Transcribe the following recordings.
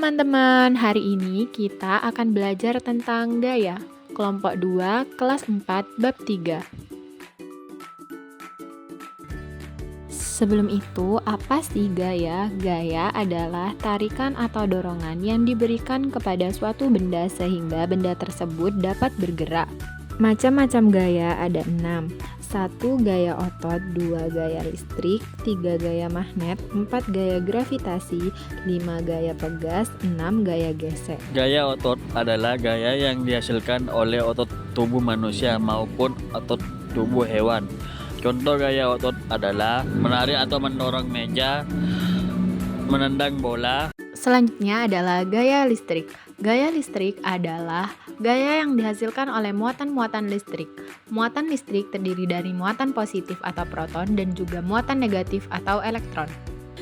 teman-teman, hari ini kita akan belajar tentang gaya. Kelompok 2, kelas 4, bab 3. Sebelum itu, apa sih gaya? Gaya adalah tarikan atau dorongan yang diberikan kepada suatu benda sehingga benda tersebut dapat bergerak. Macam-macam gaya ada 6. 1 gaya otot, 2 gaya listrik, 3 gaya magnet, 4 gaya gravitasi, 5 gaya pegas, 6 gaya gesek. Gaya otot adalah gaya yang dihasilkan oleh otot tubuh manusia maupun otot tubuh hewan. Contoh gaya otot adalah menarik atau mendorong meja, menendang bola. Selanjutnya adalah gaya listrik. Gaya listrik adalah gaya yang dihasilkan oleh muatan-muatan listrik. Muatan listrik terdiri dari muatan positif atau proton dan juga muatan negatif atau elektron.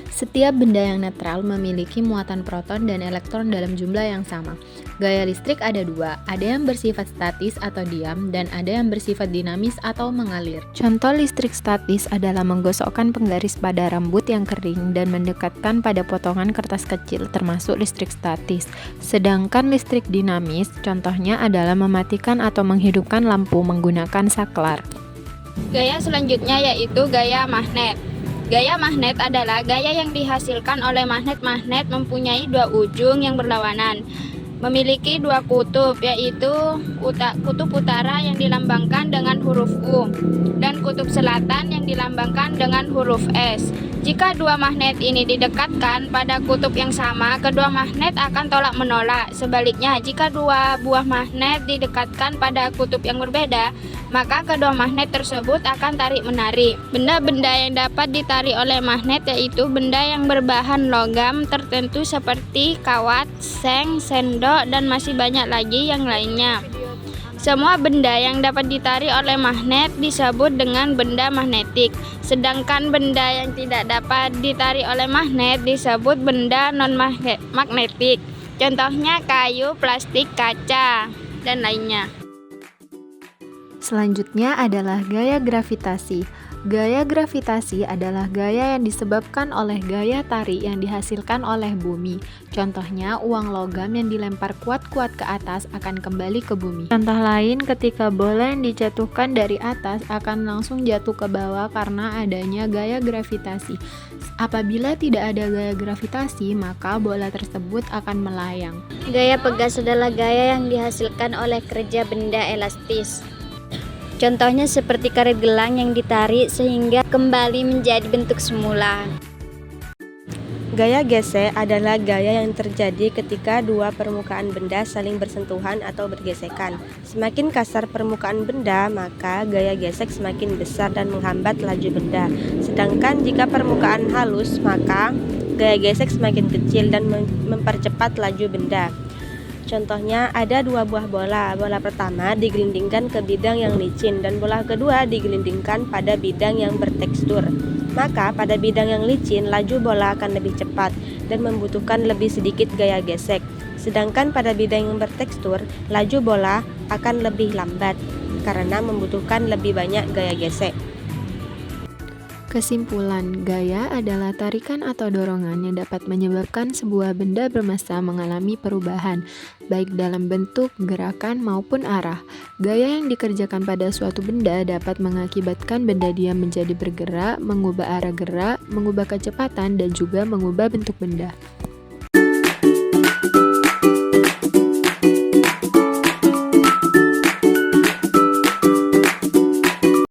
Setiap benda yang netral memiliki muatan proton dan elektron dalam jumlah yang sama. Gaya listrik ada 2, ada yang bersifat statis atau diam dan ada yang bersifat dinamis atau mengalir. Contoh listrik statis adalah menggosokkan penggaris pada rambut yang kering dan mendekatkan pada potongan kertas kecil termasuk listrik statis. Sedangkan listrik dinamis contohnya adalah mematikan atau menghidupkan lampu menggunakan saklar. Gaya selanjutnya yaitu gaya magnet. Gaya magnet adalah gaya yang dihasilkan oleh magnet-magnet mempunyai 2 ujung yang berlawanan. Memiliki 2 kutub, yaitu kutub utara yang dilambangkan dengan huruf U dan kutub selatan yang dilambangkan dengan huruf S. Jika 2 magnet ini didekatkan pada kutub yang sama, kedua magnet akan tolak-menolak. Sebaliknya, jika 2 buah magnet didekatkan pada kutub yang berbeda, maka kedua magnet tersebut akan tarik-menarik. Benda-benda yang dapat ditarik oleh magnet yaitu benda yang berbahan logam tertentu seperti kawat, seng, sendok, dan masih banyak lagi yang lainnya. Semua benda yang dapat ditarik oleh magnet disebut dengan benda magnetik, sedangkan benda yang tidak dapat ditarik oleh magnet disebut benda non-magnetik. Contohnya kayu, plastik, kaca, dan lainnya. Selanjutnya adalah gaya gravitasi. Gaya gravitasi adalah gaya yang disebabkan oleh gaya tarik yang dihasilkan oleh bumi. Contohnya, uang logam yang dilempar kuat-kuat ke atas akan kembali ke bumi. Contoh lain, ketika bola yang dijatuhkan dari atas akan langsung jatuh ke bawah karena adanya gaya gravitasi. Apabila tidak ada gaya gravitasi, maka bola tersebut akan melayang. Gaya pegas adalah gaya yang dihasilkan oleh kerja benda elastis. Contohnya seperti karet gelang yang ditarik sehingga kembali menjadi bentuk semula. Gaya gesek adalah gaya yang terjadi ketika 2 permukaan benda saling bersentuhan atau bergesekan. Semakin kasar permukaan benda, maka gaya gesek semakin besar dan menghambat laju benda. Sedangkan jika permukaan halus, maka gaya gesek semakin kecil dan mempercepat laju benda. Contohnya ada 2 buah bola. Bola pertama digelindingkan ke bidang yang licin dan bola kedua digelindingkan pada bidang yang bertekstur. Maka pada bidang yang licin laju bola akan lebih cepat dan membutuhkan lebih sedikit gaya gesek. Sedangkan pada bidang yang bertekstur laju bola akan lebih lambat karena membutuhkan lebih banyak gaya gesek. Kesimpulan, gaya adalah tarikan atau dorongan yang dapat menyebabkan sebuah benda bermassa mengalami perubahan, baik dalam bentuk, gerakan, maupun arah. Gaya yang dikerjakan pada suatu benda dapat mengakibatkan benda diam menjadi bergerak, mengubah arah gerak, mengubah kecepatan, dan juga mengubah bentuk benda.